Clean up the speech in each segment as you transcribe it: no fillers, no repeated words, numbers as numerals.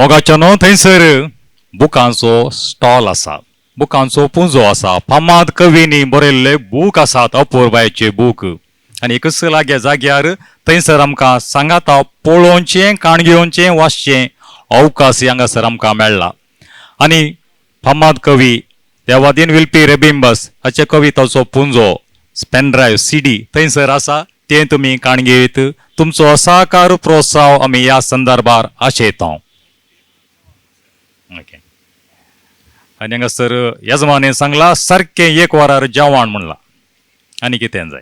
मोगाच्या न्हू थंयसर बुकांचो स्टॉल आसा, बुकांचो पुंजो आसा. फामाद कवींनी बरयल्ले बूक आसात, अपूर्बायेचे बूक. आनी एकच लागीं जाग्यार थंयसर आमकां सांगाता पळोवचें, काणगेवचें, वाचचें अवकाश हांगासर आमकां मेळ्ळा. आनी फामाद कवी देवादीन विल्पी रेबिंबस हाचे कविताचो पुंजो पेन ड्रायव्ह CD थंयसर आसा. तें तुमी काणगेत तुमचो सहकार प्रोत्साह आमी ह्या संदर्भार आशयता. आनी हांगासर येजमाने सांगला सारकें एक वरार जेवण म्हणला. आनी कितें जाय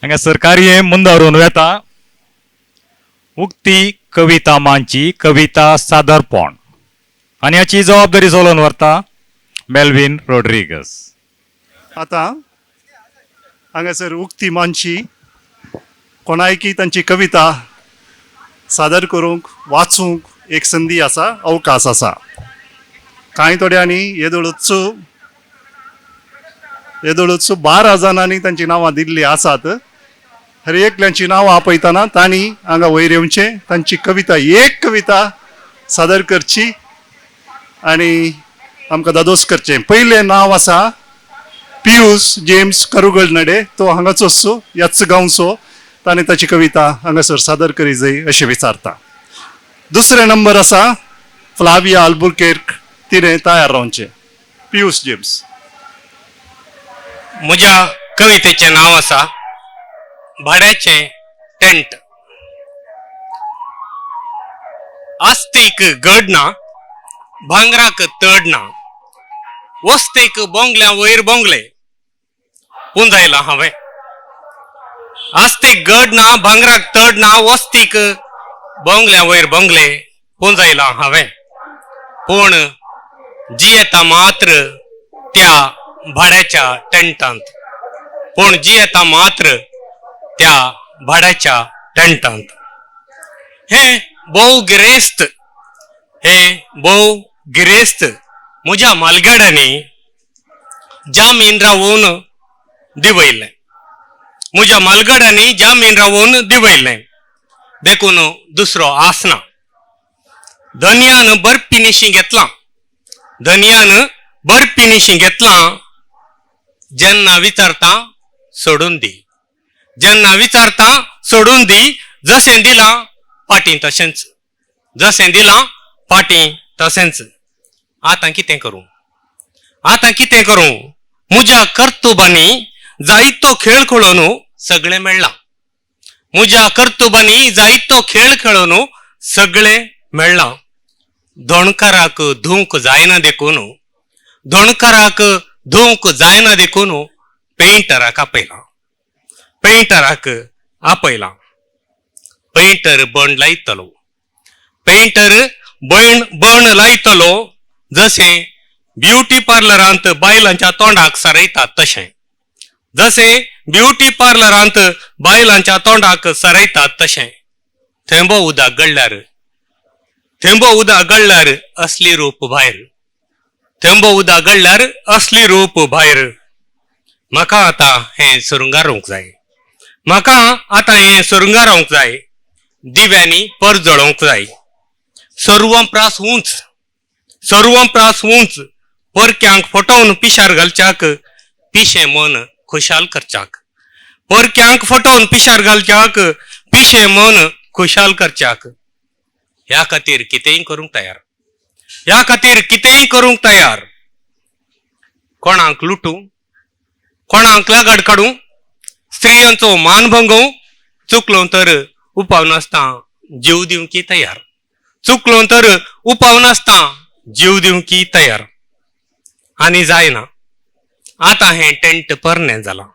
हांगासर कार्य मुंदारून वेता. उक्ती कविता मांची कविता सादरपण आनी हाची जबाबदारी चलोवन व्हरता मेल्विन रोड्रिगस. आता हांगासर उक्ती मांची कोणायकी तांची कविता सादर करूंक वाचूंक एक संदी आसा, अवकाश आसा. कांय थोड्यांनी येदोळूच 12 जाणांनी तांची नांवां दिल्लीं आसात. हर एकल्यांची नांवां आपयतना तांणी हांगा वयर येवचें, तांची कविता एक कविता सादर करची आनी आमकां दादोस करचें. पयलें नांव आसा पियुष जेम्स करुगळनडे, तो हांगाचोच ह्याच गांवचो. ताणें ताची कविता हांगासर सादर करी जाय अशें विचारता. दुसरे नंबर आसा फ्लाविया अल्बुकेर्क, तिणें तयार रावचें. पियुष जेम्स. म्हज्या कवितेचें नांव आसा भाड्याचें टेंट. आस्तीक गड ना, भांगराक तड ना, वस्तेक बोंगल्या वयर बोंगले पुंजयला हांवें. आस्तीक गड ना, भांगराक तड ना, वस्तीक बोंगल्या वयर बोंगले पुंजयला हांवें. पूण जियेता मात्र त्या भाड्याच्या टेंटांत. पूण जियेता मात्र त्या भाड्याच्या टेंटांत. हे भोव गिरेस्त म्हज्या मालगड्यांनी जामीन रावून दिवयलें. म्हज्या मालगड्यांनी जामीन रावून दिवयलें. देखून दुसरो आसना. धन्यान बर्फिनिशी घेतलां, धन्यान बर्फिनिशी घेतलां. जेन्ना विचारता सोडून दी, जेन्ना विचारता सोडून दी. जशें दिलां फाटीं तशेंच, जशें दिलां फाटीं तशेंच. आतां कितें करूं, आतां कितें करूं. म्हज्या कर्तुबांनी जायतो खेळ खेळून सगळें मेळ्ळां. म्हज्या कर्तुबांनी जायतो खेळ खेळून सगळें मेळ्ळां. धोणकाराक धूंक जायना देखून, धोणकाराक धूंक जायना देखून पेंटराक आपयलां, पेंटराक आपयलां. पेंटर बंड लायतलो, पेंटर बंड लायतलो. जशें ब्युटी पार्लरांत बायलांच्या तोंडाक सरयतात तशें, जशें ब्युटी पार्लरांत बायलांच्या तोंडाक सरयतात तशें. थेंबो उदक गळ्ळ्यार, थेंबो उदक गळ्ळ्यार असली रूप भायर, थेंबो उदक गळ्ळ्यार असली रूप भायर. म्हाका आतां हें सुरुंगारूंक जाय, म्हाका आतां हें सुरुंगारूंक जाय. दिव्यांनी परजळोवंक जाय. सर्वंप्रास उंच, सर्वंप्रास उंच. परक्यांक फटोवन पिशार घालच्याक पिशें मन खुशाल करच्याक. परक्यांक फटोवन पिशार घालच्याक पिशें मन खुशाल करच्याक. ह्या खातीर कितेंय करूंक तयार, ह्या खातीर कितेंय करूंक तयार. कोणाक लुटूं, कोणाक लागड काडूं, स्त्रियांचो मान भंगोवं. चुकलो तर उपाव नासता जीव दिवंकी तयार, चुकलो तर उपाव नासता जीव दिवंकी तयार. आनी जायना आतां हें टेंट परनें जालां,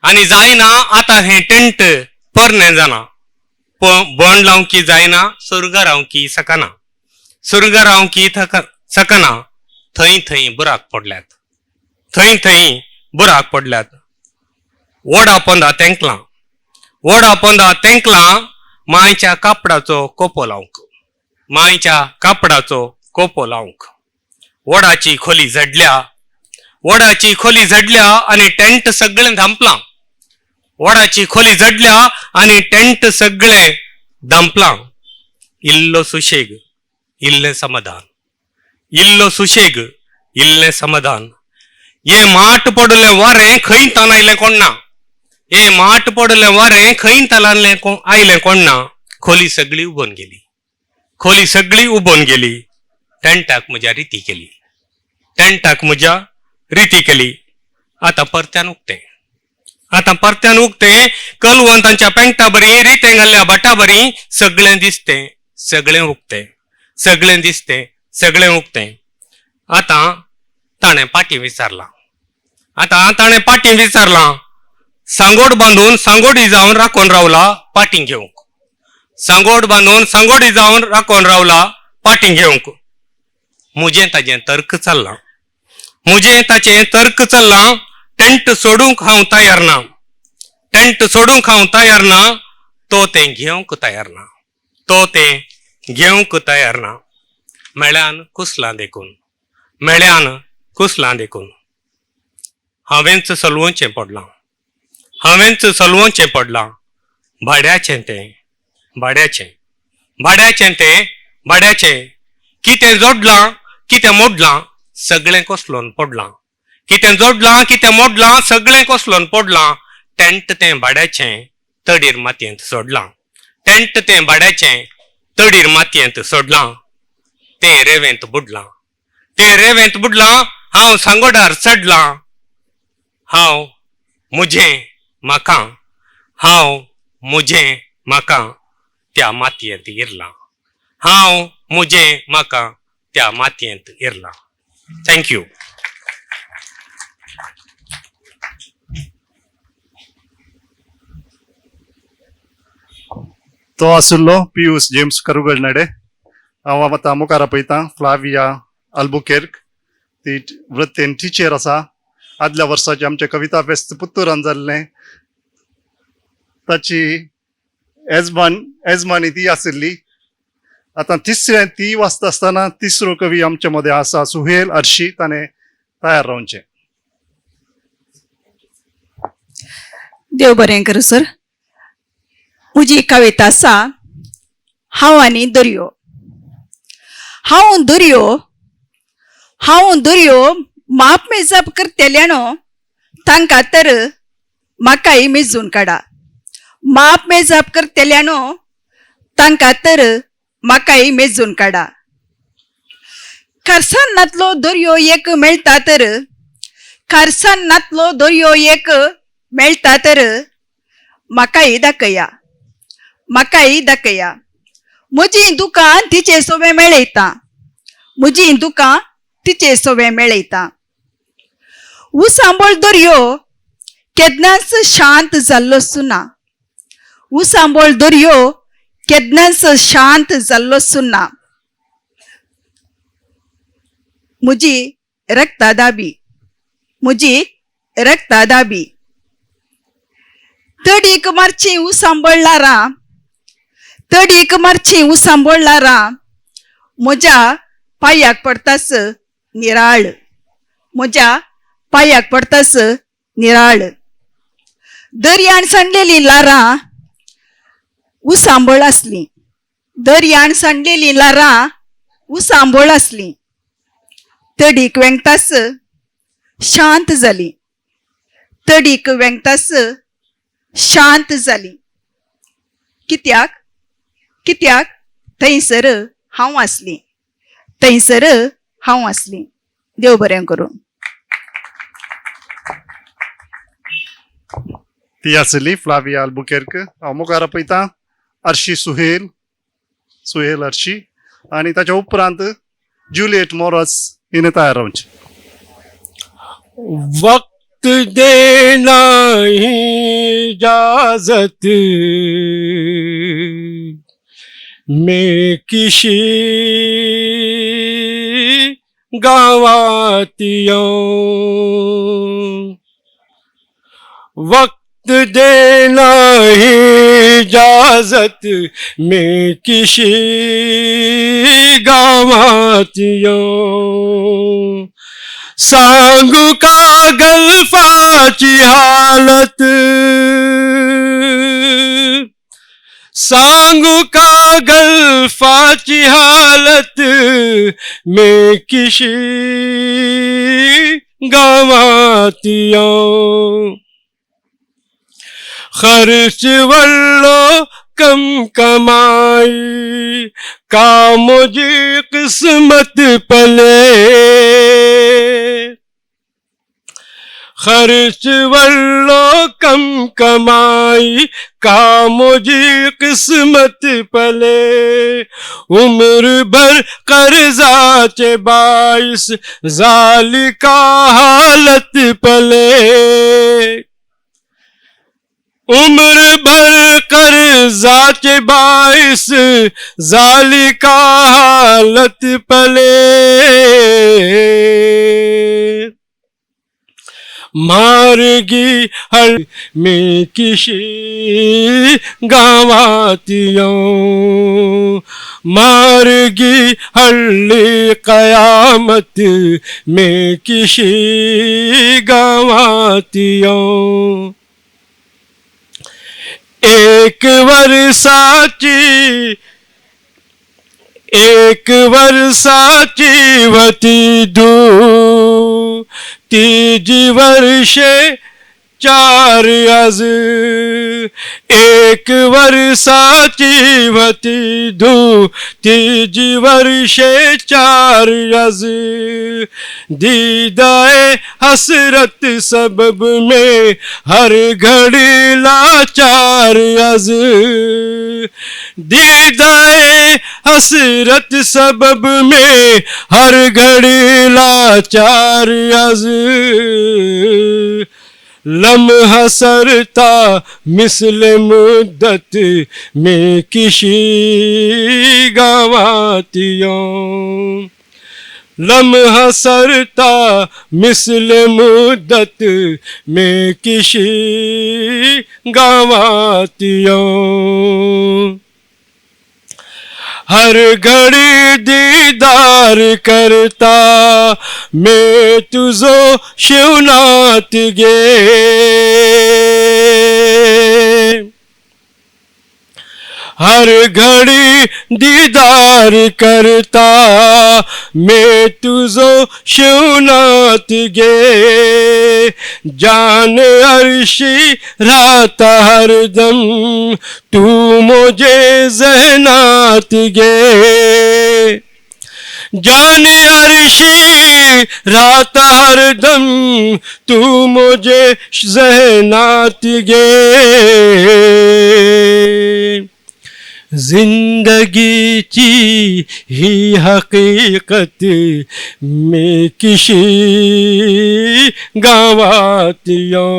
आनी जायना आतां हें टेंट परनें जालां. बंड लावंकी जायना, सुर्ग रावंकी सकना, सुर्ग रावंकी सकना. थंय थंय बुराक पडल्यात, थंय थंय बुराक पडल्यात. वडा पोंदा तेंकलां, वडा पोंदा तेंकलां. मायच्या कापडाचो कोपो लावंक, मायच्या कापडाचो कोपो लावंक. वडाची खोली झडल्या, वडाची खोली झडल्या आनी टेंट सगळें धांपलां. वडाची खोली झडल्या आनी टेंट सगळें दंपला इल्लो सुशेग इल्ले समाधान इल्लो सुशेग इल्ले समाधान ये माट पडले वारे खंय तानायले कोणना ये माट पडले वारे खंय तालाले आयले कोणना खोली सगळी उबोन गेली खोली सगळी उबोन गेली टेंटाक म्हज्या रिती केली टेंटाक म्हज्या रिती केली आता परत्यान उगते कलवंतांच्या पेंटा बरी रिते घाल्ल्या बटा बरी सगळें दिसते सगळें उगते सगळें दिसते सगळें उगते आता ताणें पाटी विचारला सांगोड बांधून सांगोडी जावन राखून रावला पाटी घेवंक सांगोड बांधून सांगोडी जावन राखून रावला पाटी घेवंक मुझे ताचें तर्क चल्ला टेंट सोडूंक हांव तयार ना तो तें घेवंक तयार ना मेळ्यान कुसलां देखून हांवेंच सलवोचें पडलां भाड्याचें कितें जोडलां कितें मोडलां सगळें कोसलोन पडलां टेंट तें भाड्याचें तडीर मातयेंत सोडलां तें रेवेंत बुडलां हांव सांगोडार चडलां हांव मुझें म्हाका त्या मातयेंत इरलां थँक्यू तो आसुल्लो पियुष जेम्स करुगडनडे हांव आतां मुखार आपयतां फ्लाविया अल्बुकेर्क ती वृत्तेन टिचर आसा आदल्या वर्साचे आमचे कविता फेस्त पुत्तूरान जाल्लें ताची येजमानी ती आशिल्ली आतां ती वाचता आसतना तिसरो कवी आमचे मदें आसा सुहेल अर्शी ताणें तयार रावचें देव बरें करूं सर म्हजी कविता आसा हांव आनी दर्यो हांव दर्यो माप मेजाप करतेल्यानो तांकां तर म्हाकाय मेजून काडा माप मेजाप करतेल्यानो तांकां तर म्हाकाय मेजून काडा खारसानांतलो दर्यो एक मेळटा तर म्हाकाय दाखया म्हजी दुकान तिचे सोबे मेळयता उसांबोळ दर्यो केदनाच शांत जाल्लो सुना म्हजी रक्ता दाबी तडीक मारची उसांबोळला म्हज्या पायाक पडतास निराळ दर्यान सांडलेली लारां उसांबोळ आसली तडीक वेंगतास शांत जाली कित्याक थंयसर हांव आसली देव बरें करूं ती आशिल्ली फ्लाविया अल्बुकेर्क हांव मुखार आपयतां अर्शी सुहेल अर्शी आनी ताच्या उपरांत जुलियट मोरस हिने तयार रावचें वक्त देना ही इजाजत मैं किसी गवातियों वक्त देना ही इजाजत मैं किसी गवातियों सांगू का गल्फाची हालत सांगू का गल्फाची हालत मैं किसी गावातियों खर्च वल्लो कम कमाई का मुझे किस्मत पले खर्च वल्लो कम कमाई का मुझे किस्मत पले उम्र भर कर्जा चे बाइस जाली का हालत पले उम्र भर कर्जा चे बाइस जाली का हालत पले मारगी हर में किसी गावातियों मारगी हल्ली कयामत में किसी गावातियों एक वर्षाची वती दू तीजी वर्षे 4 अज एक वर्षाची वती दू तीजी वर्षे 4 अज दीदाए हसरत सबब में हर घड़ी लाचार अज दीदाए हसरत सबब में हर घड़ी लाचार अज लम्हा सरता मिस्ल मुद्दत में किसी गावातियों लम्हा सरता मिस्ल मुद्दत में किसी गावातियों हर घड़ी दीदार करता मैं तुझो शिवनाथ गे हर घड़ी दीदार करता मैं तुझो शिवनाथ गे जान अर्शी रात हर दम तू मुझे जहनात गे जान अर्शी रात हर दम तू मुझे जहनात गे जिंदगीची ही हकीकत में किसी गावातियों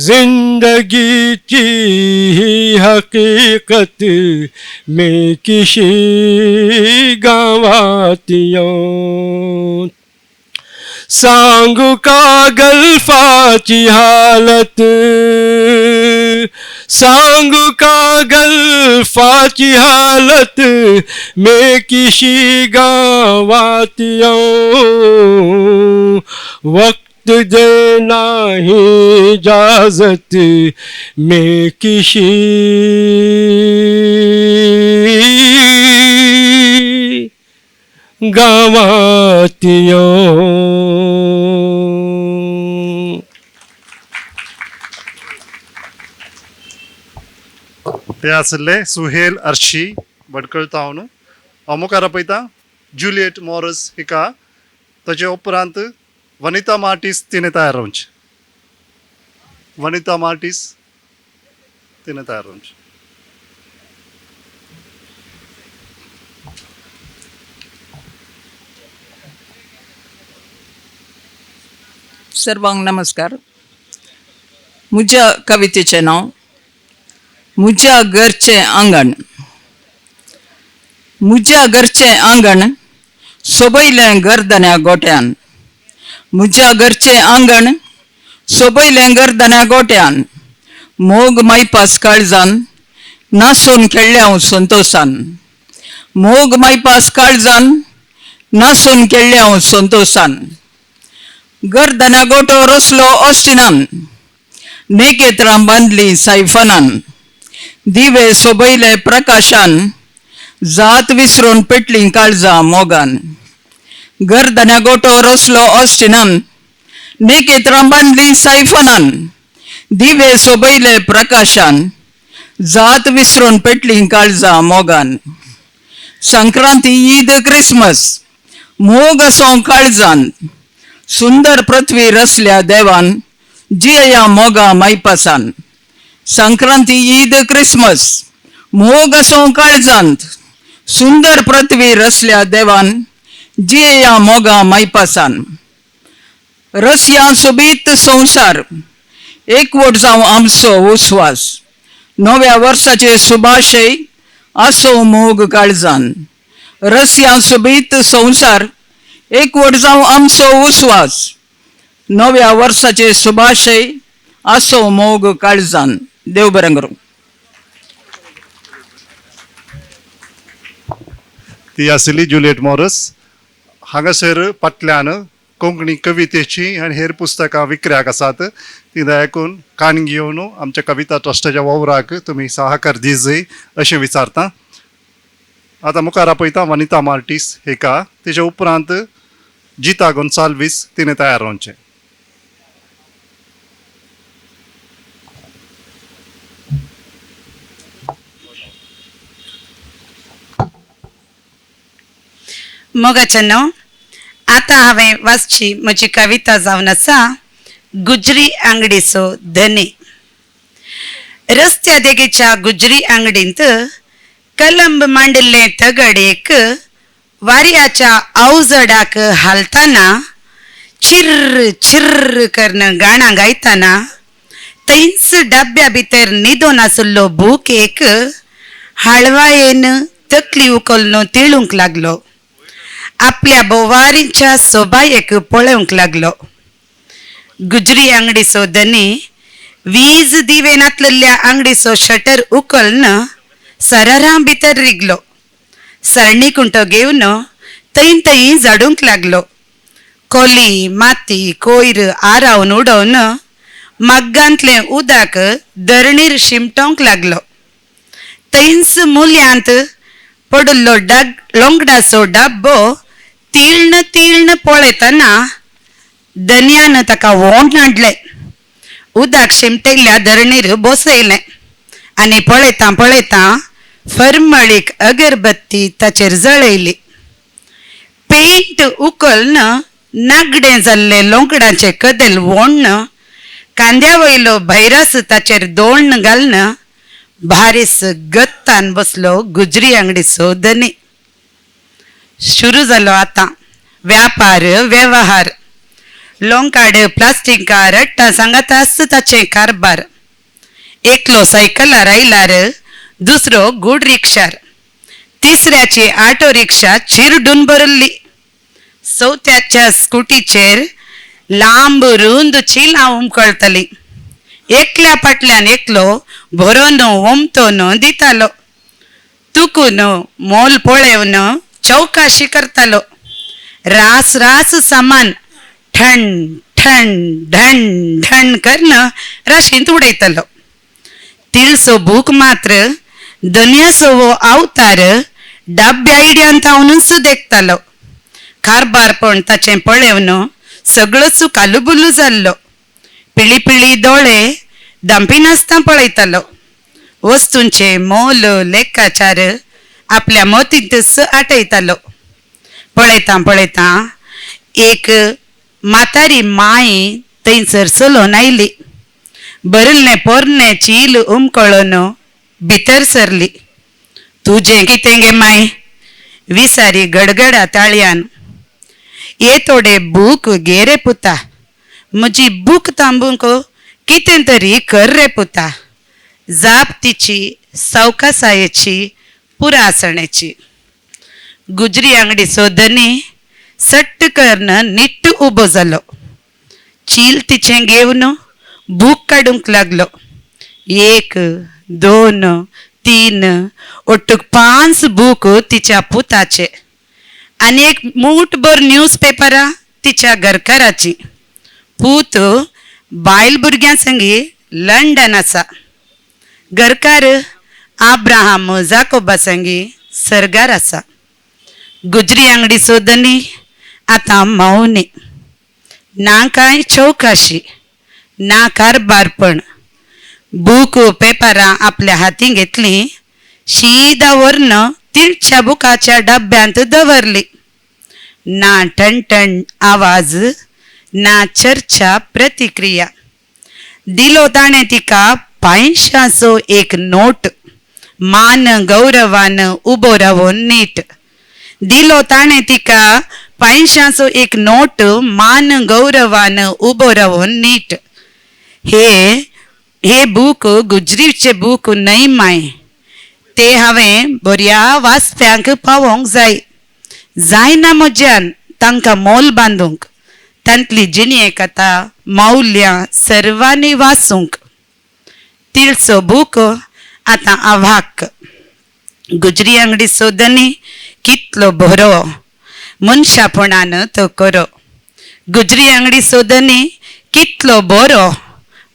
जिंदगीची ही हकीकत में किसी गावातियों सांगू का गल्फाची हालत सांगू का गल्फाची हालत में किसी गावातियों वक्त देना ही इजाजत में किसी गावातियों ते आसले सुहेल अर्शी भटकळ तावन अमुकार पळयता जुलियट मॉरस हिका ताचे उपरांत वनिता मार्टिस तिने तयार रावचे वनिता मार्टिस तिने तयार रावचे सर्वांक नमस्कार म्हज्या कवितेचें नांव म्हज्या घरचें आंगण म्हज्या घरचें आंगण सोबयलें गर्दन्या गोट्यान म्हज्या घरचें आंगण सोबयलें गर्दन्या गोट्यान मोग मायपास काळजान नासून खेळ्ळें हांव संतोशान मोग मायपास काळजान नासून खेळ्ळें हांव संतोशान गर्दन्या गोटो रचलो ऑस्टिनान नेकेत्रां बांदली सायफनान दिवे सोबयले प्रकाशान जात विसरून पेटली काळजां मोगान गर्दन्या गोटो रचलो ऑस्टिनान नेकेत्रां बांदली सायफनान दिवे सोबयले प्रकाशान जात विसरून पेटली काळजां मोगान संक्रांती ईद क्रिसमस मोग असो काळजान सुंदर पृथ्वी रचल्या देवान जियया मोगा मायपासान संक्रांती ईद क्रिसमस मोग असो काळजांत सुंदर पृथ्वी रचल्या देवान जियया मोगा मायपासान रसया सोबीत संसार एकवट जावं आमचो उस्वास नव्या वर्साचे सुभाशय आसो मोग काळजान रसया सोबीत संसार एकवट जावं आमचो उस्वास नव्या वर्साचे शुभाशय आसो मोग काळजान देव बरें करूं. ती आसली जुलियट मॉरस. हांगासर फाटल्यान कोंकणी कवितेची आनी हेर पुस्तकां विक्र्याक आसात ती दयाकून काण घेवन आमच्या कविता ट्रस्टाच्या वावराक तुमी सहकार दिजय अशें विचारता. आतां मुखार आपयता वनिता मार्टीस हेका तेच्या उपरांत जिता गोन्साल्वीस तिणें तयार रावचें. मोगाचेनो आता हांवें वाचची म्हजी कविता जावन आसा गुजरी आंगडीचो धनी. रस्त्या देगेच्या गुजरी आंगडींत कलंब मांडिल्ले तगड एक वाऱ्याच्या अवजडाक हालताना चिर्र चिर्र कर्ण गाणा गायताना थंयच डब्या भितर न्हिदून आसलो बूक एक हाळवायेन तकली उखलून तिळूंक लागलो. आपल्या बोवारीच्या सोबायेक पळोवंक लागलो. गुजरी आंगडीचो धनी वीज दिवेनातलेल्या आंगडीचो शटर उखलन सरारां भितर रिगलो. सरणी कुंटो घेवन थंय थंय झाडूंक लागलो. कोली माती कोयर आरावन उडोवन मग्गांतलें उदक धरणीर शिमटोंक लागलो. थंयच मुल्यांत पडिल्लो लोंगडाचो डब्बो तीळण तीळण पळयतना धन्यान ताका वोंड हाडलें. उदक शिमटयल्ल्या धरणीर बसयलें आनी पळयता पळयता फरमळीक अगरबत्ती ताचेर जळयली. पेंट उखलन नागडें जाल्ले लोंगडाचें कदेल वोंडन कांद्या वयलो भैरस ताचेर दोळण घालन भारीस गत्तान बसलो गुजरी आंगडीचो धनी. सुरू जालो आतां व्यापार वेवहार. लोंकाड प्लास्टिका रट्टा सांगात आस ताचें कारबार. एकलो सायकलार आयल्यार दुसरो गुड रिक्षार. तिसऱ्याची ऑटो रिक्षा चिरडून भरल्ली. चवथ्याच्या स्कुटीचेर लांब रुंद चिलां उमकळटली. एकल्या फाटल्यान एकलो भरोन ओमतोन दितालो. तुकून मोल पळयवन चौकाशी करतालो. रास रास सामान ठण ठण ढण ढण करून राशींत उडयतलो. तिळसो बूक मात्र धन्याचो वो अवतार डब्या आयड्यान तावनूच देखतालो. कारबारपण ताचें पळयवन सगळोच कालुबुलू जाल्लो. पिळी पिळी दोळे दांपी नासता पळयतालो. वस्तूंचे मोल लेखाचार आपल्या मोतींतच आटयतालो. पळयता पळयता एक म्हातारी माय थंयसर चलोन आयली. भरिल्लें पोरनें चील उमकळून भितर सरली. तुजें कितें गे माय विसारी गडगडा ताळयान. ये थोडे बूक घे रे पुता. म्हजी बूक तांबूंक कितें तरी कर रे पुता. जाप तिची सावकासायेची पुरासणेची. गुजरी आंगडीचो धनी सट्ट करून निट्ट उबो जालो. चील तिचें घेवन बूक काडूंक लागलो. 1 2 3 ओट्टूक 5 बूक तिच्या पुताचे आनी एक मूठभर न्यूजपेपरां तिच्या घरकाराची. पूत बायल भुरग्यां संगी लंडन आसा. घरकार आब्राहाम जाकोबा संगी सरगार आसा गुजरी अंगडी सोदनी आता मौने ना काय चौकाशी ना कारभारपण बूक पेपरा आपल्या हाती घेतली शीदा वरन तिळच्या बुकाच्या डब्यांत दवरली ना टणटण आवाज ना चर्चा प्रतिक्रिया दिलो ताणे तिका 500 एक नोट मान गौरवान उबो रावून नीट दिलो ताणे तिका 500 एक नोट मान गौरवान उबो रावून नीट हे बूक गुजरीचे बूक न्हय माय ते हांवें बऱ्या वाचप्यांक पावोंक जायना म्हज्यान तांकां मोल बांदूंक तांतली जिणे कथा मौल्यां सर्वांनी वाचूंक तिळचो बूक आतां आव्हाक गुजरी अंगडी सोदनी कितलो बरो मनशापणान तो करो गुजरी अंगडी सोदनी कितलो बरो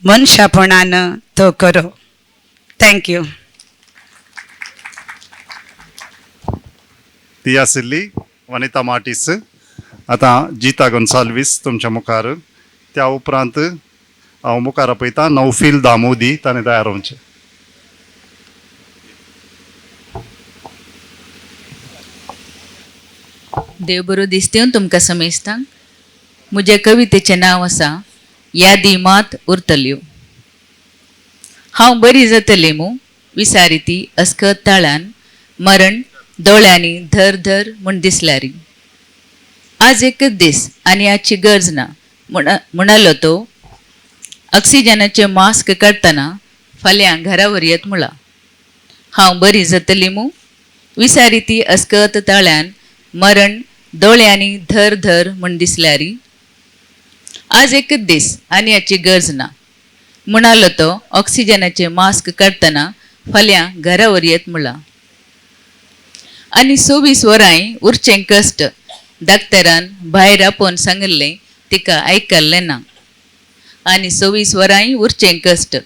मनशापणान तो करो थँक्यू ती आशिल्ली वनिता मार्टिस. आता जिता गोन्साल्वीस तुमच्या मुखार. त्या उपरांत हांव मुखार आपयता नौफील दामोदी ताणें तयार रावचें. देव बरो दीस दिवन तुमकां समेस्तांक. म्हज्या कवितेचें नांव आसा यादी मात उरतल्यो. हांव बरी जातलें मू विसारिती अस्कत ताळान मरण दोळ्यांनी धर धर म्हूण दिसल्यारी. आज एकच दीस आनी आजची गरज ना म्हणालो तो ऑक्सिजनाचे मास्क काडटना फाल्यां घरावर येत म्हळा. हांव बरी जातली मू विसारिती अस्कत ताळ्यान मरण दोळ्यांनी धर धर म्हूण दिसल्यारी. आज एकच दीस आनी हाची गरज ना म्हणालो तो ऑक्सिजनाचे मास्क काडटना फाल्यां घरावर येत म्हळा. आनी 24 वरांय उरचें कश्ट डाक्टरान भायर आपोवन सांगलें तिका आयकल्लें ना. आनी 24 वरांय उरचें कश्ट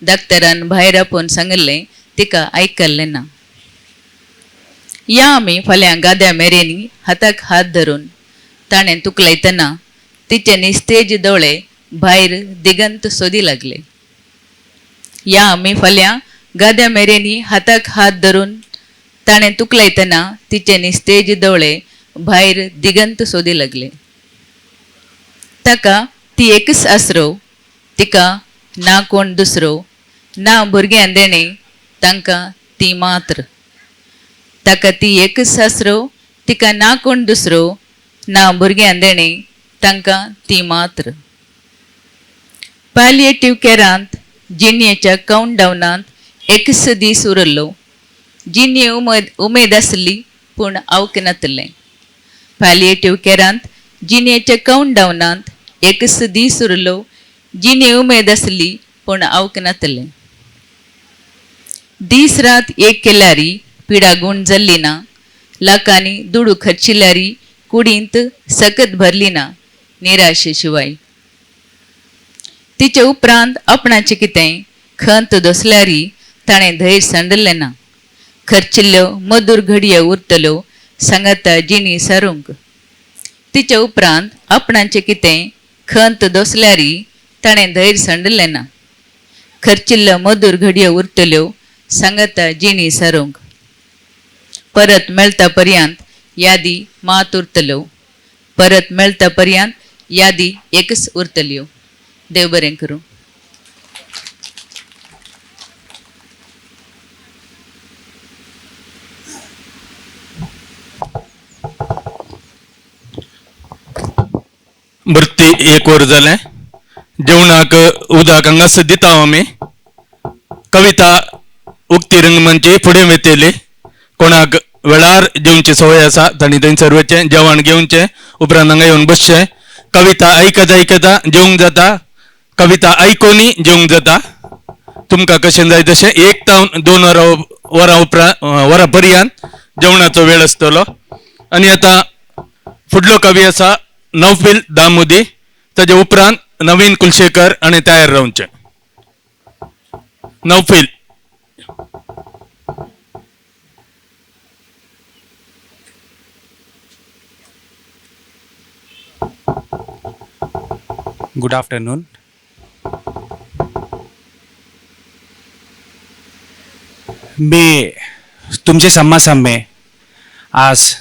डाक्टरान भायर आपोवन सांगलें तिका आयकल्लें ना. या आमी फाल्यां गाद्या मेरेनी हाताक हात धरून ताणें तुकलयतना तिचे निस्तेज दोळे भायर दिगंत सोदी लागले. या आमी फाल्यां गाद्या मेरेनी हाताक हात धरून ताणें तुकलयतना तिचे निस्तेज दोळे भायर दिगंत सोदी लागले. ताका ती एकच आसरो तिका ना कोण दुसरो ना भुरग्यां देणे तांकां ती मात्र. ताका ती एकच आसरो तिका ना कोण दुसरो ना भुरग्यां देणे तांकां ती मात्र. पॅलिएटिव्ह कॅरांत जिणेच्या काउंटडावनांत एकच दीस उरलो. जिणे उमेद आसली पूण आवकनातलें. पॅलिएटिव्ह कॅरांत जिणेच्या काउंटडावनांत एकच दीस उरलो. जिणे उमेद आसली पूण आवकनातलें. दीस रात एक केल्यारी पिडा गुण जाल्ली ना. लाखांनी दुडू खर्चिल्यारी कुडींत सकत भरली ना निराशे शिवाय. तिचे उपरांत आपणाचें कितें खंत दसल्यारी ताणें धैर्य सांडलें ना. खर्चिल्ल्यो मधुर घडयो उरतल्यो सांगाता जिणी सारूंक. तिचे उपरांत आपणाचें कितें खंत दसल्यारी ताणें धैर्य सांडलें ना. खर्चिल्ल्यो मधुर घडयो उरतल्यो सांगाता जिणी सारूंक. परत मेळटा पर्यंत यादी मात उरतल्यो. परत मेळटा पर्यंत यादी एकच उरतल्यो. देव बरें करूं. बरती एक वर जालें. जेवणाक उदक हांगास दिता आमी. कविता उक्ती रंगमंची फुडें वेतेली. कोणाक वेळार जेवची सवय आसा तांणी थंयसर वचचें जेवण घेवचें उपरांत हांगा येवन बसचें. कविता आयकता आयकता जेवंक जाता. कविता आयकोनी जेवंक जाता. तुमकां कशें जाय तशें 1 ते 2 वरां पर्यंत जेवणाचो वेळ आसतलो. आनी आतां फुडलो कवी आसा नौफील दामोदी. ताजे उपरांत नवीन कुलशेकर हाणें तयार रावचें. नौफील. Good afternoon. मी तुमचे सम्मा आज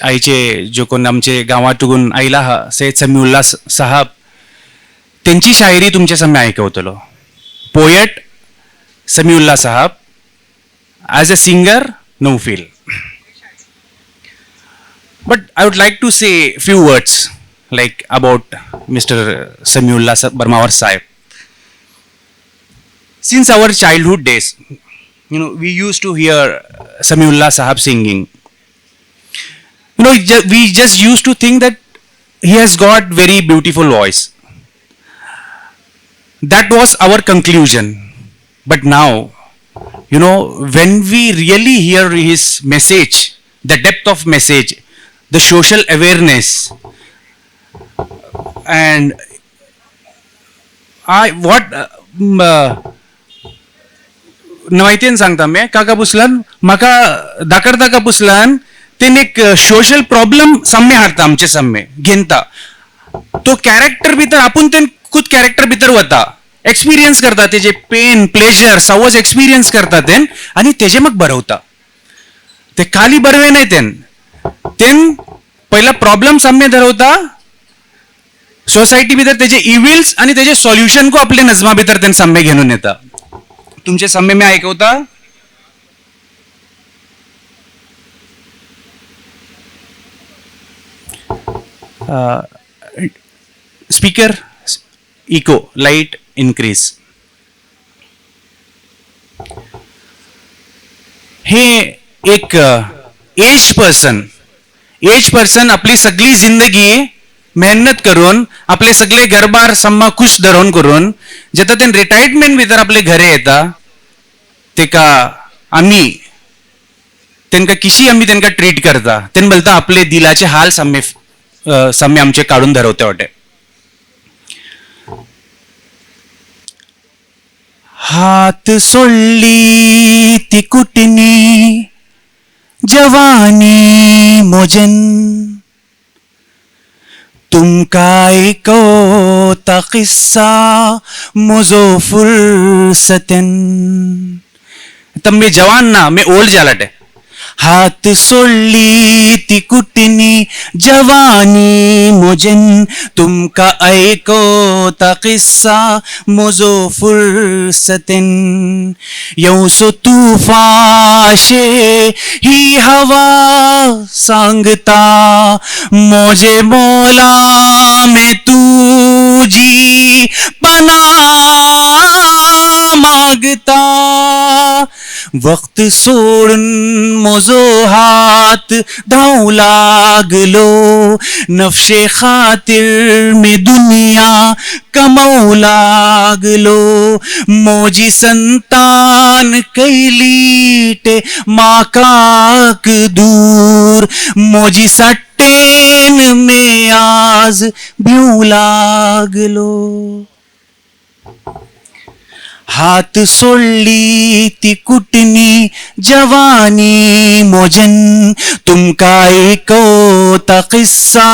आईचे जो कोण आमचे गावातून आईला हा सैयद समीउल्ला साहब त्यांची शायरी तुमच्या सम्मे ऐकवतलो. Poet Samiullah sahab as a singer no feel. But I would like to say few words like about Mr. Samiullah Barmawar Sahib. Since our childhood days, we used to hear Samiullah Sahab singing. We just used to think that he has got very beautiful voice. That was our conclusion. But now, when we really hear his message, the depth of message, the social awareness, and नवायतेन सांगता मी काका पुसलान म्हाका दाखरता पुसलान तेन एक social problem साम्य हाडटा आमचे साम्य घेता तो कॅरेक्टर भितर आपूण तेन खूद कॅरेक्टर भितर वता एक्सपिरियन्स करता तेजे पेन प्लेजर सावज एक्सपिरियन्स करता तेन आनी तेजे म्हाका बरवता. ते खाली बरवे नाही तेन पहिला प्रॉब्लेम साम्य धरवता सोसायटी भितर तेजे इव्हिल्स आणि तेजे सॉल्युशन को आपले नजमा भितर तेन साम्य घेऊन येता. तुमचे साम्य मी ऐकवता. Speaker echo light increase. हे एक एज पर्सन आपली सगळी जिंदगी मेहनत करून आपले सगळे घरबार सम्मा खुश धरून करून जेता ते रिटायरमेंट भितर आपले घरे येता तेका आम्ही तेंका किशी आम्ही तेंका ट्रीट करता तेन बोलता आपले दिलाचे हाल साम्य आमचे काढून धरवते वाटे. हात सोडली ती कुटनी जवानी मोजन तुमका ऐकवता किस्सा मोजो फुर्सतन. तब मैं जवान ना मैं ओल्ड जालाटे. हात सोडली ती कुटनी जवानी मोजन तुमका ऐकवता किस्सा मोजो फुर्सतन. यौसो तुफाशे ही हवा सांगता मोजे मोला में तुझी पना मागता. वक्त सोडून मोजो हात धावू लागलो नफशे खातिर में दुनिया कमाऊ लागलो. मोजी संतान कैलीटे माकाक दूर मोजी सट्टेन में आज भिऊ लागलो. हात सोडली ती कुटनी जवानी मोजन तुमका ऐकवता किस्सा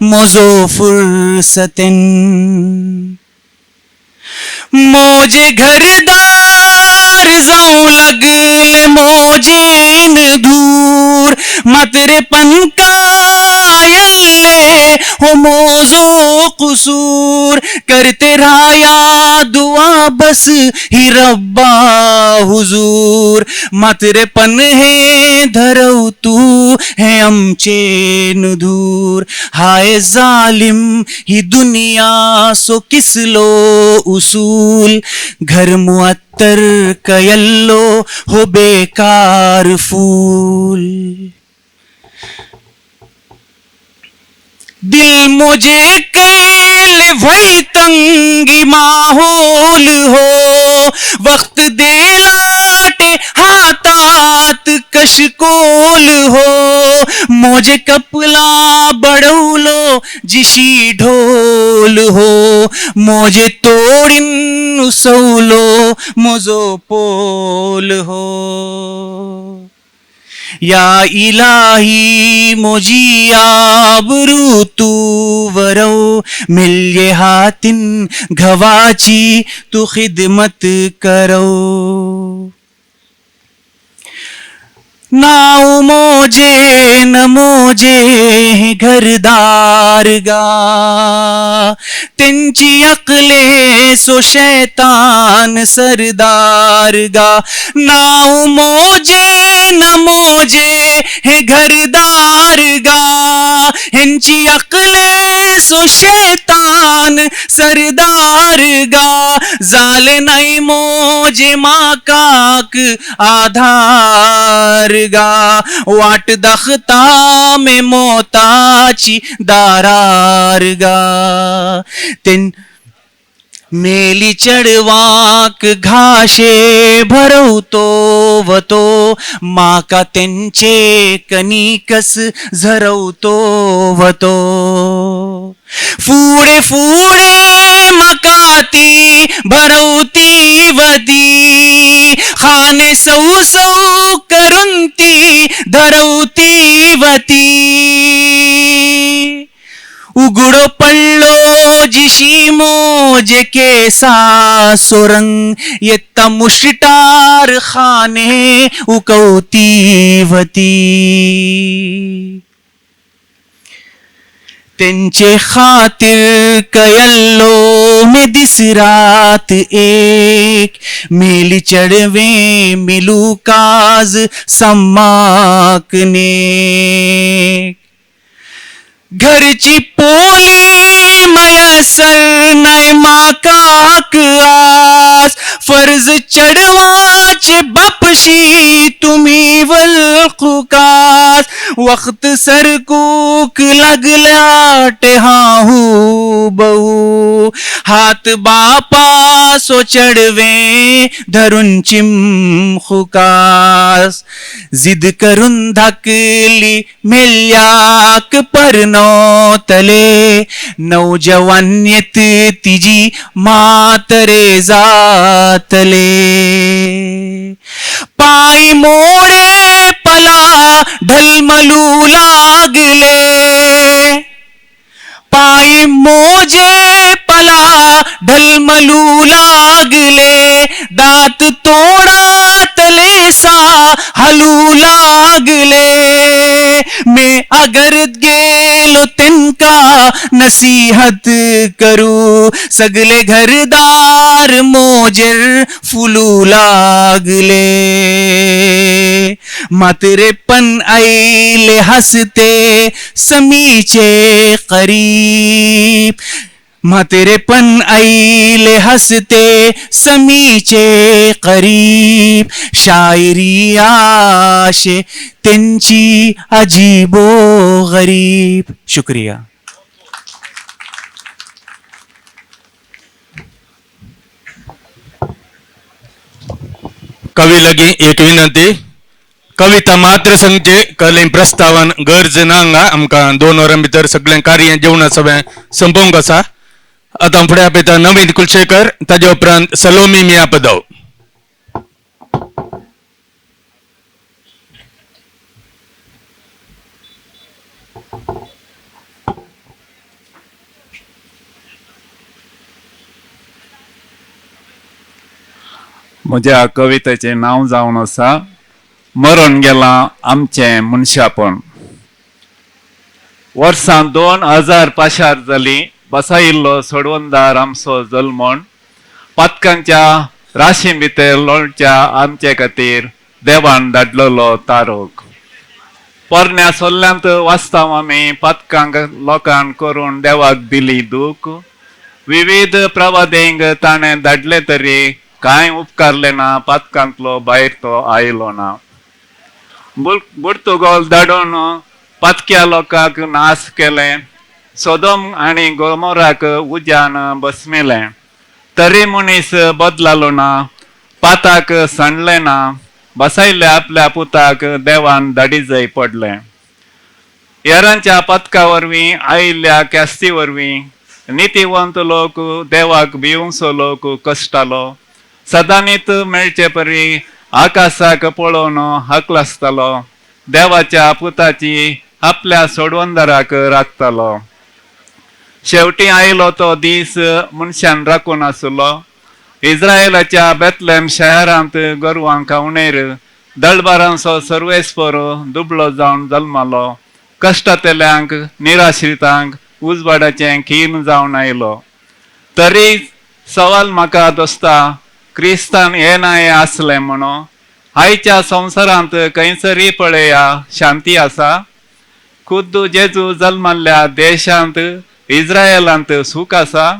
मोजो फुर्सतन. मोजे घरदार जाऊ लागले मोजेन दूर मातरे पनकायले हो मोजो कुसूर करते राया दुआ बस ही रब्बा हुजूर. मातरे पन हे धरव तू हे आमचे नुधूर. हाय जालिम ही दुनिया सो किसलो उसूल घर मुअत्तर कयल्लो हो बेकार फूल. दिल मुझे कैले वही तंगी माहौल हो वक्त दे लाटे हातात कशकोल हो. मुझे कपला बड़ौलो जिशी ढोल हो मुझे तोड़िन उसौलो मोजो पोल हो. या इलाही मोजी आबरू तू वरव मिल्ये हातीन घवाची तू खिदमत करो. नाव मोजे न मोजे घरदार गा, त्यांची अकले सो शैतान सरदार गा. नाव मोजे न मोजे हे घरदार गा, ह्यांची अकले सो शैतान सरदार गा. झाले नाही मोजे माकाक आधार गा, वाट दाखता में मोताची दारार गा. मेली चढवाक घाशे भरवतो व तो, माका त्यांचे कनिकस झरवतो व तो. फुडे फुडे मकाती भरवती वती, खाने सौ सौ करून ती धरवती वती. उघडो पडलो जिशी मोजे केसा सोरंग, येत्ता मुष्टार खाने उकवती वती. त्यांचे खातिर कयल्लो में दिस रात एक, मेली चढ़वे मिलू काज सम्माकने. घरची पोली मयसर नाही माकाक आस, फर्ज चढवाचे बापशी तुम्ही वल्कुकास. वक्त सरकूक लागल्या टेहाहू बहु, हात बापा सो चढवे धरून चिमखुकास. जिद करून धाकली मेल्याक परनो तले, नौजवान्यत तिजी मातरे जातले. पाय मोडे पला ढलमलू लागले, पाय मोजे पला ढलमलू लागले. दात तोडातले सा हलू लागले. मैं अगर गेलो तिनका नसीहत करू, सगले घरदार मोजर फुलू लागले. मातरे पण आईले हसते समीचे करीब, म्हातेरेपण आईले हसते समीचे करीब. शायरी आशे त्यांची अजीबो गरीब. शुक्रिया. कवी लगी एक विनंती, कविता मात्र संघचे कले प्रस्तावन गरज नांगा आमका 2 वरां भितर सगळें कार्य जेवणा सगळें संपोवंक आसा. आता फुडें आपयता नवीन कुलशेखर, ताजे उपरांत सलोमी मिया पदव. म्हज्या कवितेचें नांव जावन आसा मरण गेलां आमचें मनशापण. वर्सां 2000 पाशार जालीं, बसायिल्लो सोडवंदार आमचो जल्मण. पातकांच्या राशी भितर लोळच्या आमचे खातीर देवान धाडलेलो तारोक. पोरण्या सोल्ल्यांत वाचता आमी पातकांक लोकांक करून देवाक दिली दूख. विविध प्रवादेंक ताणें धाडले तरी कांय उपकारले ना, पातकांतलो भायर तो आयलो ना. बुर्तुगोल धाडून पातक्या लोकांक नाश केले, सोदोम आनी गोमोराक उज्यान बसमिलें. तरी मनीस बदलालो ना, पाताक सांडले ना. बसायल्ल्या आपल्या पुताक देवान धाडिजय पडलें. हेरांच्या पथका वरवीं आयिल्ल्या कॅस्ती वरवीं नितीवंत लोक देवाक भिवूंसो लोक कश्टालो. सदांनीत मेळचे परी आकाशाक पळोवन हकलासतालो. देवाच्या पुताची आपल्या सोडवंदाराक राखतालो. शेवटी आयलो तो दीस मनशान राखून आसलो. इस्रायलाच्या बेतलेम शहरांत गोरवांक उणेर दळबारांचो सर्वेस्पर दुबळो जावन जल्मालो. कश्टातेल्यांक निराश्रितांक उजवाडाचें खीण जावन आयलो. तरी सवाल म्हाका दोस्ता, क्रिस्तान हे नाय आसलें म्हणून आयच्या संवसारांत खंयसरी पळया शांती आसा? खुद्द जेजू जल्माल्ल्या देशांत इस्रायलांत सूख आसा?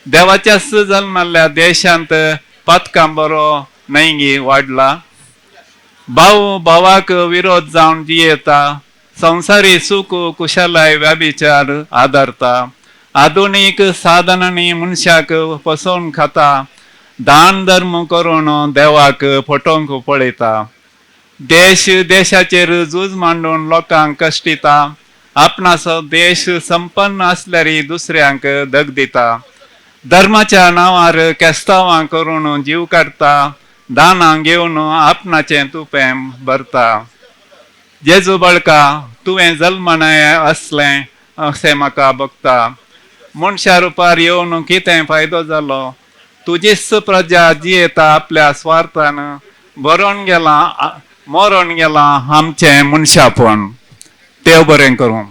देवाच्याच जल्माल्ल्या देशांत पातकां बरो नैंगी वाडला. भाऊ भावाक विरोध जावन जियेता. संवसारी सुख कुशलाय व्याभिचार आदारता. आधुनीक साधनांनी मनशाक फसोवन खाता. दान धर्म करून देवाक फटोवंक पळयता. देश देशाचेर झूज मांडून लोकांक कश्टिता. आपणाचो देश संपन्न आसल्यार दुसऱ्यांक दग दिता. धर्माच्या नांवार केस्तांवां करून जीव काडटा. दानां घेवन आपणाचें तुपें भरता. जेजू बाळका, तुवें जल्मानाय असलें अशें म्हाका भोगता. मनशा रुपार येवन कितें फायदो जालो? तुजीच प्रजा जियेता आपल्या स्वार्थान. बरोवन गेलां मरोन गेलां आमचें मनशापण. देव बरें करूं.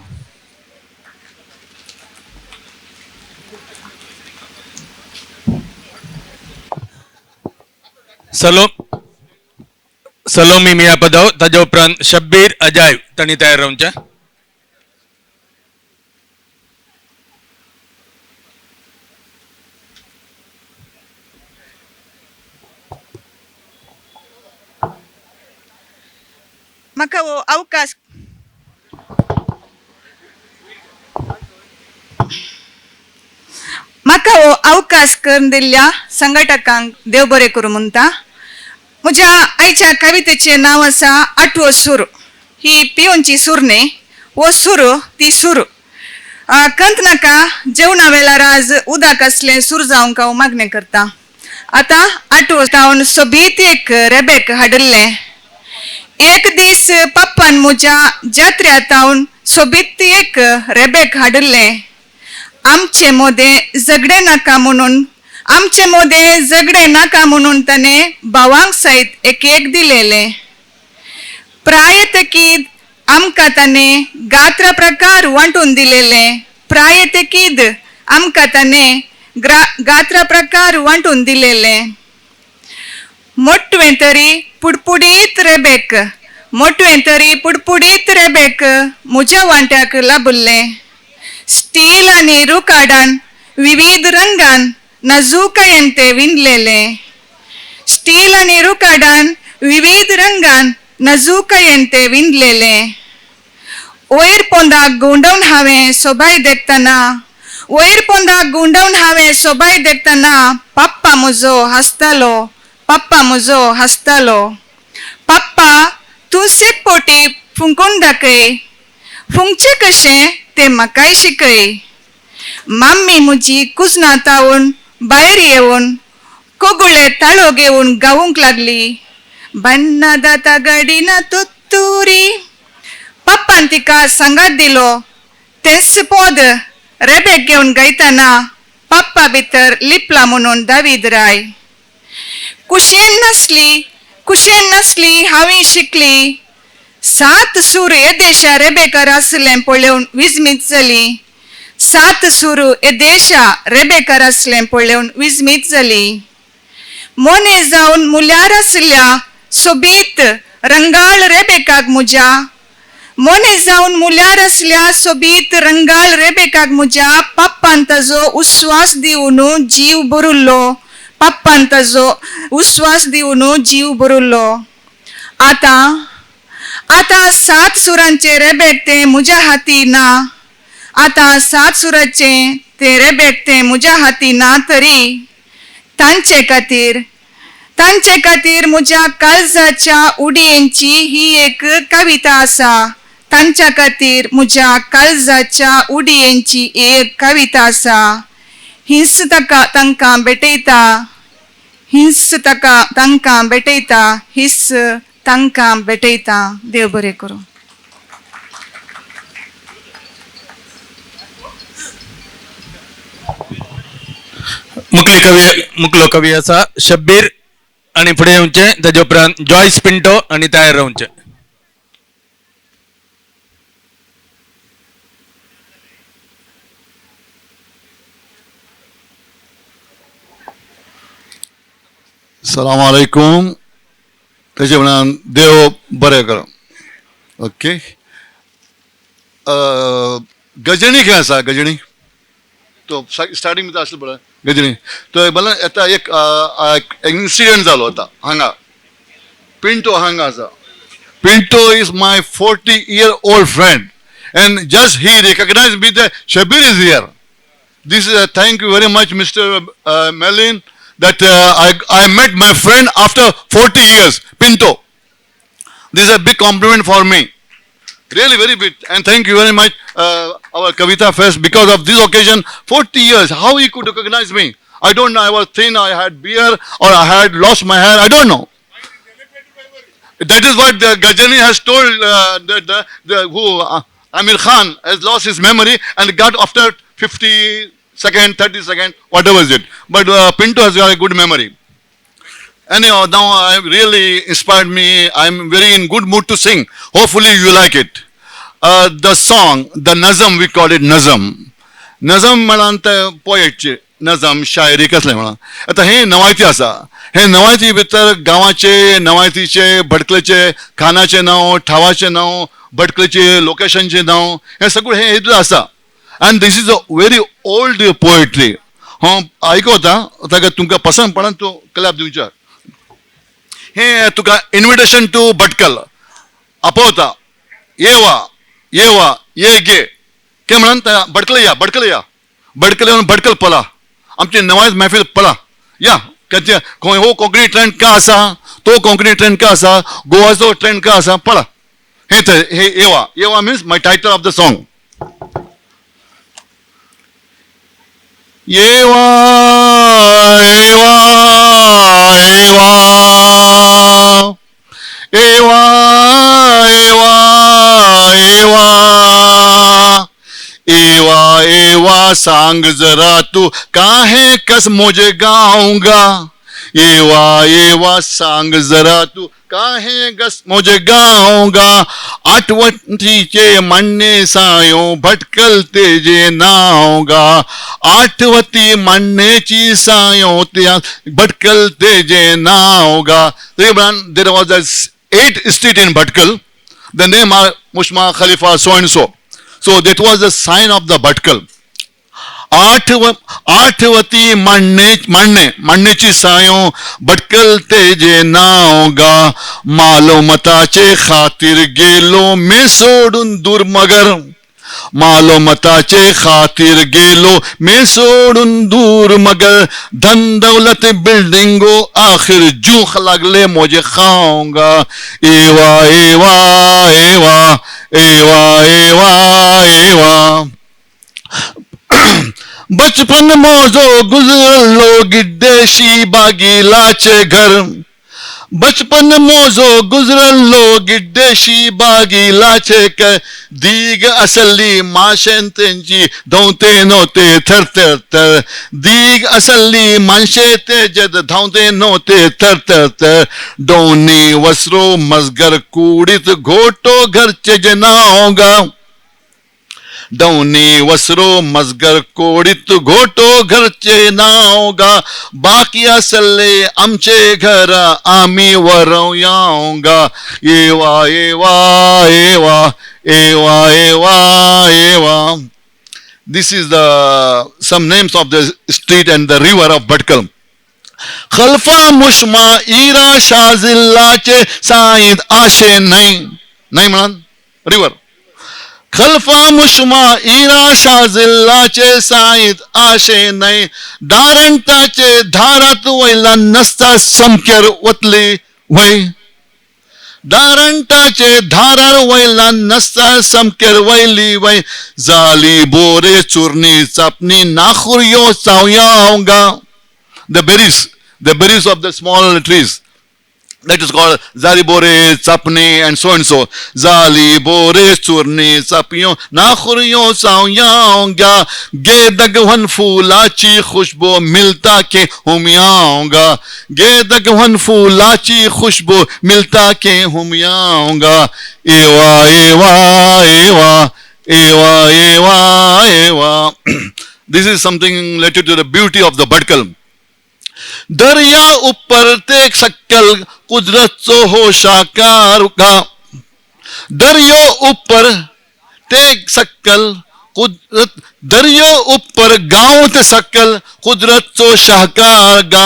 सलोमी मिया पदाव ताजे उपरांत शब्बीर अजायब तांणी तयार रावचे. म्हाका हो अवकाश करून दिल्ल्या संघटकांक देव बरें करूं म्हणटा. म्हज्या आयच्या कवितेचें नांव आसा आठवो सूर. ही पियोनची सूर न्ही, हो सूर ती सूर. कंत नाका जेवणा वेळार आज उदक असलें सूर जावंक हांव मागणें करता. आतां आठवो जावन सोबीत एक रेबेक हाडल्लें. एक दीस पप्पान म्हज्या जात्र्यात हांव सोबीत एक रेबेक हाडल्लें. आमचे मोदें झगडें नाका म्हणून ताणें भावांक सयत एक दिलेलें. प्रायतकीद आमकां ताणें गात्र प्रकार वांटून दिलेलें. प्रायतकीद आमकां ताणें गात्र प्रकार वांटून दिलेलें. मोठवें तरी पुडपुडीत रेबेक म्हज्या वांट्याक लाभुल्लें. स्टील आनी रुकाडान विविध रंगान नाजूकयेन तें विणलेलें. स्टील आनी रुकाडान विविध रंगान नाजूकयेन तें विणलेलें. वयर पोंदाक गुंडवन हांवें सोबाय देखतना पप्पा म्हजो हांसतालो. पप्पा तूं सेपोटी फुंकून दाखय. फुंकचें कशें तें म्हाकाय शिकय. मम्मी म्हजी कुजनां तावून भायर येवन कोगुळे ताळो घेवन गावूंक लागली. बन्नादाता गाडीना तुत्तुरी. पप्पान तिका सांगात दिलो. तेंच पोद रेबेक घेवन गायतना पप्पा भितर लिपला म्हणून दावीद राय. कुशेन नसली हांवें शिकली. 7 सूर हे देशा रेबेकार आसलें पळोवन विजमीत जाली. 7 सूर हे देशा रेबेकार आसलें पळोवन विजमीत जाली. मोने जावन मुल्यार आसल्या सोबीत रंगाळ रेबेकाक म्हज्या पप्पान ताजो उस्वास दिवन जीव बरुल्लो. आतां 7 सुरांचे रेबेक तें म्हज्या हाती ना. तरी तांचे खातीर म्हज्या काळजाच्या उडयेंची ही एक कविता आसा. तांच्या खातीर म्हज्या काळजाच्या उडयेंची एक कविता आसा. हिंस तांकां भेटयता. देव बरें करूं. मुकलो कवी असा शब्बीर आणि फुडें येवचे ताजे उपरांत जॉयस पिंटो आणि तयार रावचे. सलाम अलैकुम. तेजे म्हणान देव बरें कर. ओके. गजणी खंय आसा गजणी? तो स्टार्टिंग भितर आसलो पळय गजणी. तो मला आतां एक इन्सिडेंट जालो आतां हांगा. पिंटो हांगा आसा. Pinto is my 40-year-old friend and just he recognized me that Shabir is here. This is thank you very much Mr. Melin that I met my friend after 40 years, Pinto. This is a big compliment for me. Really very big. And thank you very much our Kavita Fest because of this occasion. 40 years. How he could recognize me? I don't know. I was thin, I had beard or I had lost my hair. I don't know. That is what the Gajani has told Amir Khan has lost his memory and got after 50 seconds, 30 seconds, whatever is it. But Pinto has got a good memory. Anyhow, now I really inspired me. I'm very in good mood to sing. Hopefully you like it. The song, the Nazam, we call it Nazam. Nazam म्हणून ते पोएटचे नजम शायरी कसले म्हणून. आता हे नवायती आसा. हे नवायती भितर गांवाचे नवायतीचे भटकलेचे खानाचे नांव ठावाचे नांव भटकलेचे लोकेशनचे नांव हे सगळें हे हितून आसा. And this is a very old poetry. हांव आयकता ताका तुमकां पसंद पडन तूं क्लॅप दिवच्या. हे तुका इन्विटेशन टू भटकल आपोवता. येवा येवा ये गे के म्हणून भटकले या भटकले म्हणून भटकल पळा आमची नवाज महफिल पळा या हो कोंकणी ट्रेंड का आसा तो कोंकणी ट्रेंड का आसा गोवाचो ट्रेंड का आसा पळा. हे येवा येवा means my title of the song. येवा येवा येवा येवा येवा येवा एवा एवा सांग जरा तू काहे कस मुझे गाऊंगा. एवा एवा सांग जरा तू काहे कस मुझे गाऊंगा. आठवतीचे म्हणणे सायो भटकलते जे नावगा. आठवती म्हणण्याची सायो त्या भटकलते जे नावगा. There was a 8 street in Bhatkal. The name are Mushma Khalifa so and so. So that was the sign of the Bhatkal. आठवती म्हणण्याची सायो भटकलते जे नावगा. मालूमताचे खातीर गेलो मी सोडून दूर मगर. मालूमताचे खातीर गेलो मी सोडून दूर मगर. धन दौलत बिल्डिंगो आखिर जूख लागले मुझे खाऊंगा. एवा एवा एवा एवा एवा एवा. बचपन मोजो गुजरलो गिड्डेशी बागिलाचे घर. बचपन मोजो गुजरलो गिड्डेशी बागिलाचे घर. दीग असली माशेन त्यांची धावते नव्हते थरथर तर. दीग असली माणशे तेजत धावते नव्हते थरथर तर. दोन्ही वस्रो मजगर कुडीत घोटो घरचे जे नावगा. दोन्ही वस्रो मजगर कोडीत घोटो घरचे नावगा. बाकी असले आमचे घर आम्ही वरवयावगा. येवा येवा येवा येवा येवा येवा. This is some names of the street and the river of Bhatkal. खल्फा मुश्मा इरा शाजिल्लाचे साईद आशे नाही म्हणून रिवर. खल्फा मुश्मा इरा शाजिल्लाचे साईद आशे नाही. दारंटाचे धारात वयला नसता समकेर वतली वय. दारंटाचे धारार वयला नसता समकेर वयली वय. जाली बोरे Churni चापणी नाखुर्यो चावयावगा. The berries of the small trees. That is called Zali Bore, Chapni, and so and so. Zali Bore, Churni, Chapio, Nakhuriyo, Saoyanga, Ge Dagwan Fulachi, Khushbo, Milta ke Humyaunga, Ge Dagwan Fulachi, Khushbo, Milta ke Humyaunga, Ewa, Ewa, Ewa, Ewa, Ewa, Ewa. This is something related to the beauty of the Bhatkal. दरिया ऊपर तेक सक्कल कुदरत so हो शाकार का दरियो ऊपर तेक सक्कल कुदरत दरियो ऊपर गांव ते सक्कल कुदरत सो शाहकार गा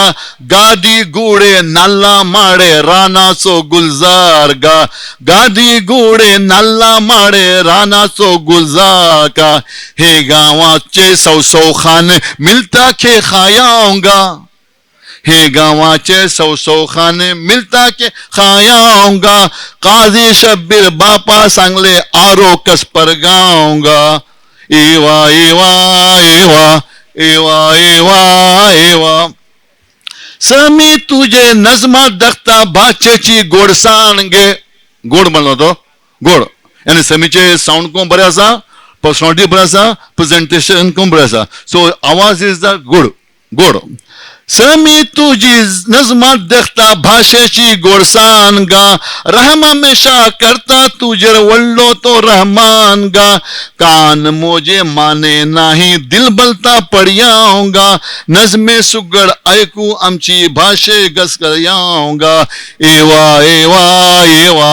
गादी गूड़े नाला माड़े राना सो गुलजार गा गादी गूड़े नाला माड़े राना सो गुलजार का हे गाँव चे सौ सौ खान मिलता के खायाऊंगा हे गावाचे सौ सौ खाने मिलता के खायाऊंगा काजी शब्बीर बापा सांगले आरो कस पर गाऊंगा एवा एवा एवा एवा एवा एवा समी तुझे नजमा दखता भाचेची गोड सांगे गोड म्हणलो तो गोड आणि समीचे साऊंड कोण बरे आसा पर्सनॅलिटी बरे आसा प्रेझेंटेशन कोण बरे आसा सो आवाज इज द गुड गोड समी तुझी नजमात देखता भाषेची गोडसान गा रहमा मेशा करता तुझर वल्लो तो रहमान गा कान मोजे माने नाही दिल बलता पडियाऊंगा नजमे सुगड ऐकू आमची भाषे गसगयाऊंगा एवा एवा एवा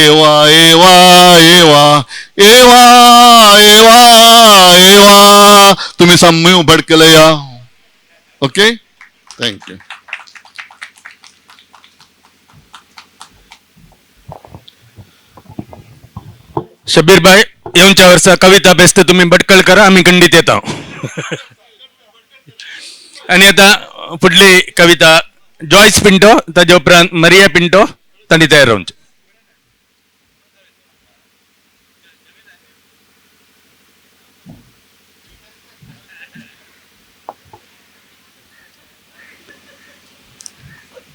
एवा एवा एवा एवा एवा एवा तुम्ही समयू भडकले या ओके Thank you. शब्बीर भाई येऊनच्या वर्षा कविता बेस्ट तुम्ही भटकळ करा आम्ही खंडित येत आहोत आणि आता पुढली कविता जॉयस पिंटो ताजे उपरांत मरिया पिंटो तांणी तयार रावचे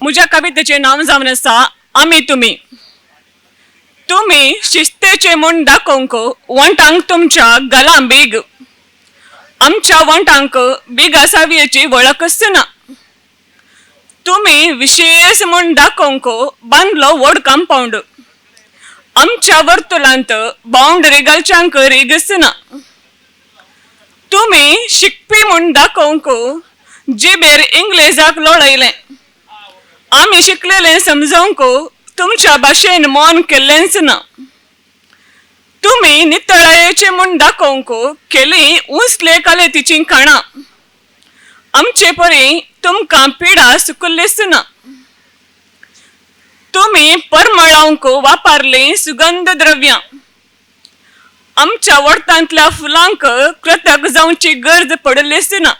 म्हज्या कवितेचे नाव जावन आसा आमी तुमी तुमी शिस्तेचे म्हूण दाखोवंक वंटांक तुमच्या गलां बीग आमच्या वंटांक बीग आसावियेची वळखच ना तुमी विशेष म्हूण दाखोवंक बांदलो व्हड कंपाऊंड आमच्या वर्तुळांत बाउंडरी घालच्यांक रिगच ना तुमी शिकपी म्हूण दाखोवंक जिबेर इंग्लेजाक लोळयलें आम्ही शिकलेले समजावंक तुमच्या भाशेन मौन केल्लेंच ना तुम्ही नितळायेचे म्हूण दाखोवंक केली उसले कालेतीची खाणां आमचे परी तुमकां पिडा सुकल्लीच ना तुम्ही परमळावंक वापरली सुगंध द्रव्यां आमच्या वर्तांतल्या फुलांक कृतक जावची गरज पडलीच ना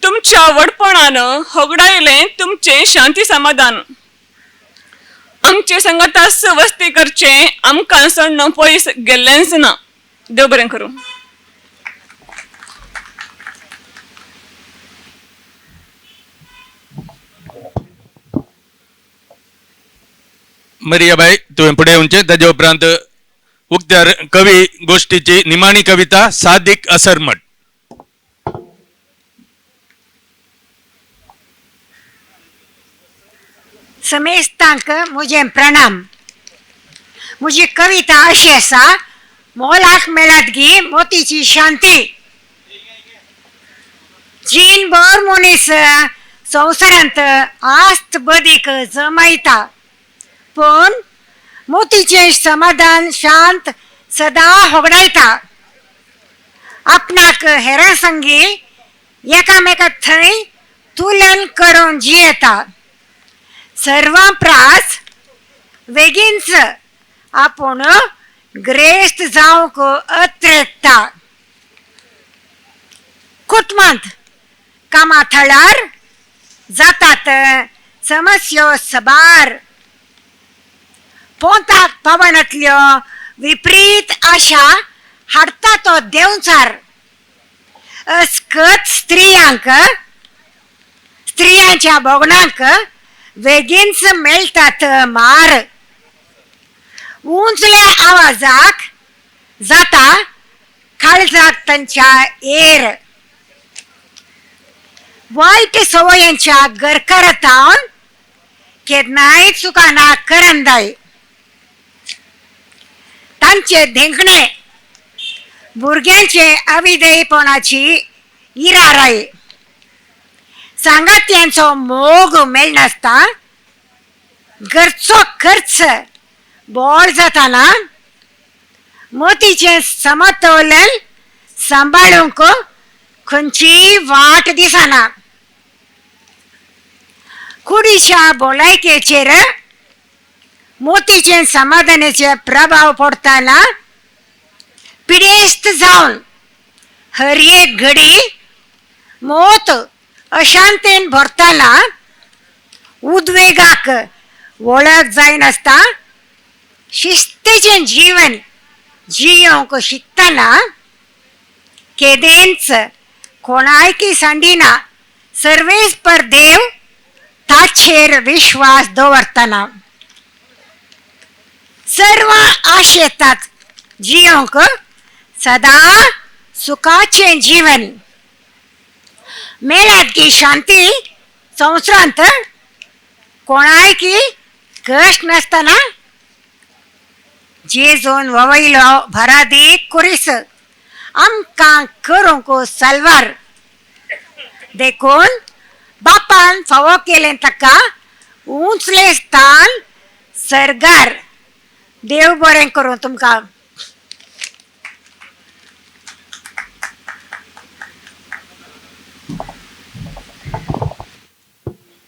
तुमच्या वडपणान होगडायले तुमचे शांती समाधान आमचे संगतास वस्ती करचे आमकां सण्ण पयस गेल्लेंच ना देव बरें करूं मरियाबाई तुम्ही पुढे येऊनचे ताजे उपरांत उक्त्यार कवी गोष्टीची निमाणी कविता सादिक असरमठ समेस्तांक मुझे प्रणाम मुझी कविता अशी आसा मोलाक मेळत गी मोतीची शांती जीनभर मनीस संवसारांत आस्त बदीक जमयता पण मोतीचे समाधान शांत सदा होगडायता आपणाक हेरां संगी एकामेका थंय तुलन करून जियेता सर्वां प्रास वेगीनच आपूण ग्रेस्त जावंक अत्रेता कुटुंबांत कामा थळार जातात समस्यो सबार पोंताक पावनांतल्यो विपरीत आशा हाडटा तो देंवचार अस्कत स्त्रियांच्या बोगणांक वेगीनच मेळटात मार उंचल्या आवाजाक जाता काळजाक तांच्या एर वाईट सवयांच्या गरकरतावन केन्नाय चुकाना करंदाय तांचे धेंकणे भुरग्यांचे अविधेयपणाची इराराय सांगात्यांचो मोग मेळनासता घरचो खर्च बोळ जाताना मोतीचे समतोलन सांबाळूंक खंयची वाट दिसना कुडीच्या भलायकेचेर मोतीचे समाधानाचे प्रभाव पडताना पिडेस्त जावन हर एक घडी मोत अशांतेन भरताना उद्वेगाक वळख जायनासता शिस्तेचें जीवन जियोंक शिकताना केदेंच कोणायकी सांडिना सर्वेस्पर देव ताचेर विश्वास दवरतना सर्व आशेतात जियोंक सदा सुखाचे जीवन मेळत की शांती संवसारांत कोणायकी कष्ट नसताना जेजून ववयलो भरादी कुरीस आमकां करूंक सलवार देखून बापान फावो केलें ताका उंचले स्थान सरगार देव बरें करूं तुमकां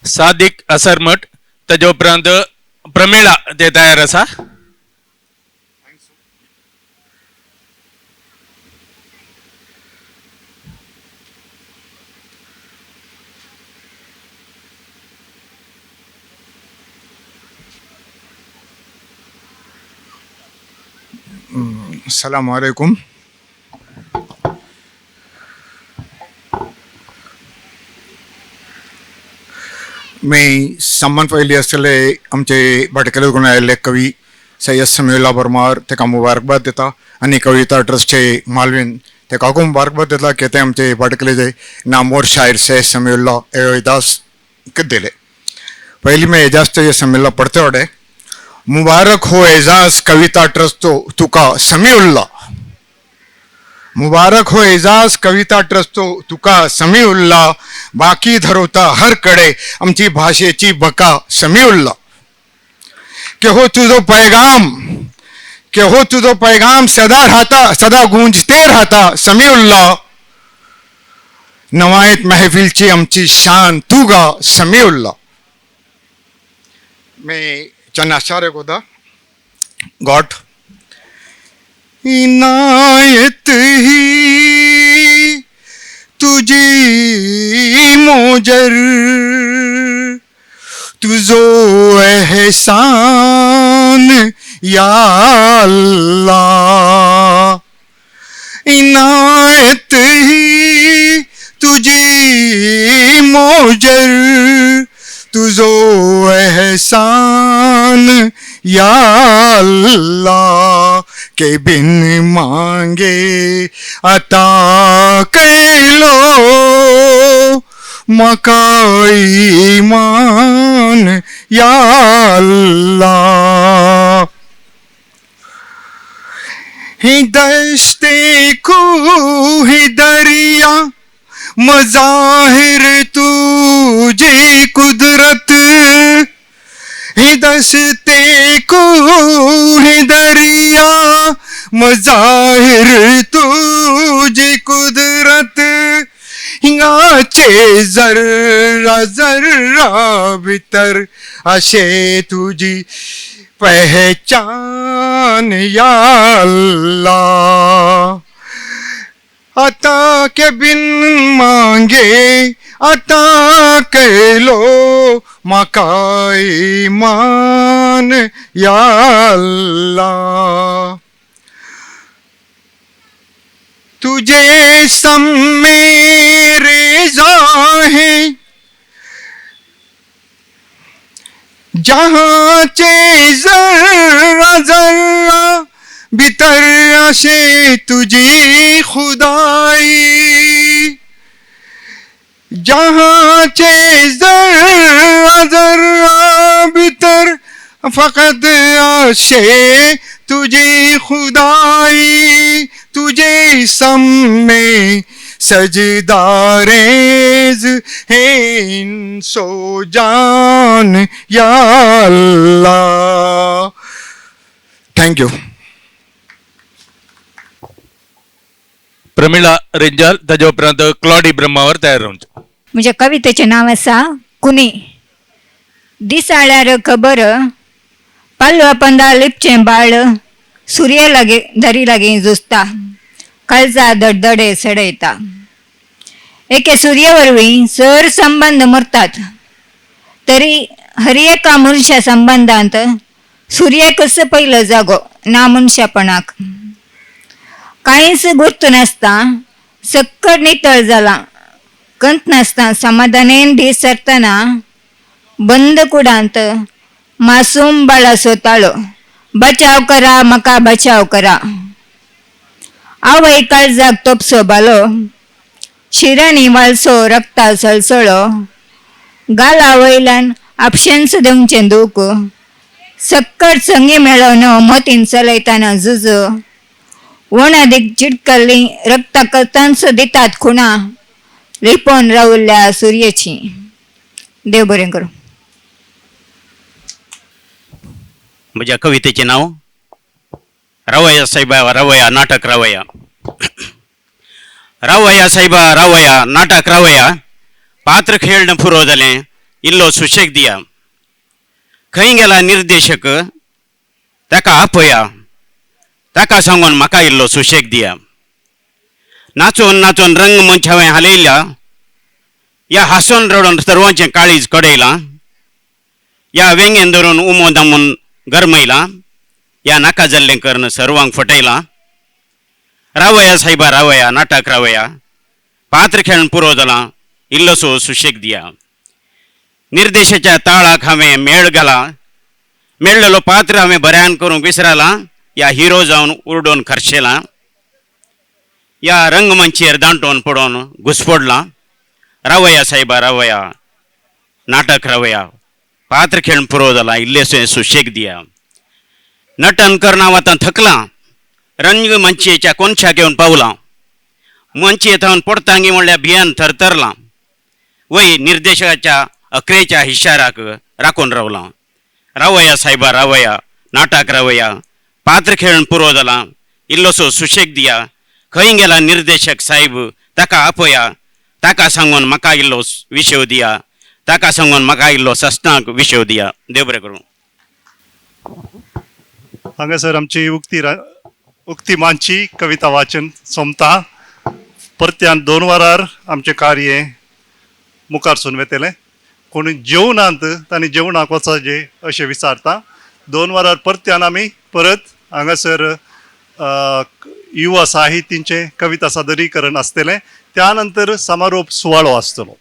सादिक असरमठ ताजे उपरांत प्रमिळा ते तयार आसा अस्सलाम वालेकुम मी सम्मान पयली आसतले आमचे भाटकेले कोण आयिल्ले कवी सय्यद समीउल्ला परमार ताका मुबारकबाद दिता आनी कविता ट्रस्टचे मालवीन ताका मुबारकबाद दिता की ते आमचे भाटकेले नामवर शायर सय्यद समीउल्ला एजाज दिले पहली मैं एजाज तो ये समीउल्ला पढ़ते वड़े मुबारक हो एजाज कविता ट्रस्ट तो तुका समीउल्ला मुबारक हो एजाज कविता ट्रस्ट तो तुका समीउल्ला बाकी धरवता हर कडे आमची भाषेची बका समीउल्ला के हो तुझो पैगाम सदा राहता सदा गूंजते राहता समीउल्ला नवायत महफिलची आमची शान तू गा समीउल्ला मैं चंद आचार्य को था गॉड इनायत ही तुझी मोजर तुझो एहसान या अल्लाह इनायत ही तुझी मोजर तुझो एहसान या अल्लाह के बिन मांगे अता कैलो मकाई मान या अल्लाह ही दस्ते को ही दरिया मज़ाहिर तुझे कुदरत ही दस्ते को ही दरिया मज़ाहिर तुझे कुदरत हिंगाचे जर्रा जर्रा भीतर अशे तुझी पहचान या अल्लाह अता के बिन मांगे अता कैलो मकाई मान या अल्लाह तुझे सम मेरे जाहे जहाचे जर्रा जर्रा भितर असे तुझी खुदाई, जहाचे जर्रा जर्रा भितर फकत असे तुझी खुदाई, तुझे सामने सजदारेज है सो जान या अल्लाह. Thank you. प्रमिळा रेंजर ताजे उपरांत क्लॉडी ब्रह्मावर तयार रावचे. म्हज्या कवितेचें नांव आसा कुनी. दिसाळ्यार खबर पालवा पंदा लिपचें बाळ, सूर्य लागे दरी लागीं झुजता, काळजा धडधडे सडयता. एके सूर्य वरवीं सर संबंध मरतात, तरी हर एका मनशा संबंधांत सूर्य कसो पयलो जागो ना मनशापणाक. कांयच गुर्त नासता सक्कड नितळ जाला, कंत नासता समाधानेन दीस सरतना, बंद कुडांत मासूम बाळाचो ताळो, बचाव करा म्हाका बचाव करा. आवय काळजाक तोपसो बालो, शिरांनी वालसो रक्ता सळसळो, गाला वयल्यान आपशेंच देवचें दूख, सक्कड संगी मेळोन मोतीन चलयतना झुज, वणादीक चिडकल्ली रक्ता कतांच दितात खुणा, लिपोन रावल्ल्या सूर्याची. देव बरें करूं. म्हज्या कवितेचें नांव रावया सायबा रावया नाटक रावया. रावया सायबा रावया नाटक रावया, पात्र खेळणं पुरो जालें, इल्लो सुशेग दिया. खंय गेला निर्देशक ताका आपया, ताका सांगून म्हाका इल्लो सुशेग दिया. नाचून नाचून रंगमंच हांवें हालयल्या, या हांसून रडून सर्वांचें काळीज कडयलां, या वेंगेन धरून उमो दामून गरमयला, या नाका जाल्लें कर्ण सर्वांक फटयलां. रावया सायबा रावया नाटक रावया, पात्र खेळून पुरो जाला, इल्लोसो सुशेग दिया. निर्देशाच्या ताळाक हांवें मेळ घाला, मेळलेलो पात्र हांवें बऱ्यान करूंक विसरला, या हिरो जावन उरडोन खर्शेला, या रंगमंचेर दांटोन पडोन घुसपडला. रावया सायबा रावया नाटक रावया, पात्र खेळून पुरो जाला, इल्लेसो सुशेग दिया. नटन करना वता थकला, रंगमंचेच्या कोनशा घेवन पावला, मंचे थावन पडतांगी म्हणल्यार भियान थरथरला, वय निर्देशकाच्या अकरेच्या इशाराक राखून रावला. रावया सायबा रावया नाटक रावया, पात्र खेळून पुरो जाला, इल्लोसो सुशेग दिया. खंय गेला निर्देशक साहेब ताका आपया, ताका सांगून म्हाका इल्लो विशव दिया, ताका सांगून म्हाका इल्लो सस्नाक विशव दिया. देव बरें करूं. हांगासर आमची उक्ती मांची कविता वाचन सोंपता. परत्यान 2 वरार आमचें कार्य मुखार सून वेतलें. कोणी जेवणांत तांणी जेवणाक वचचें अशें विचारता. 2 वरार परत्यान आमी परत हांगासर युवा साहित्यींचें कविता सादरीकरण आसतलें. त्या नंतर समारोप सुवाळो आसतलो.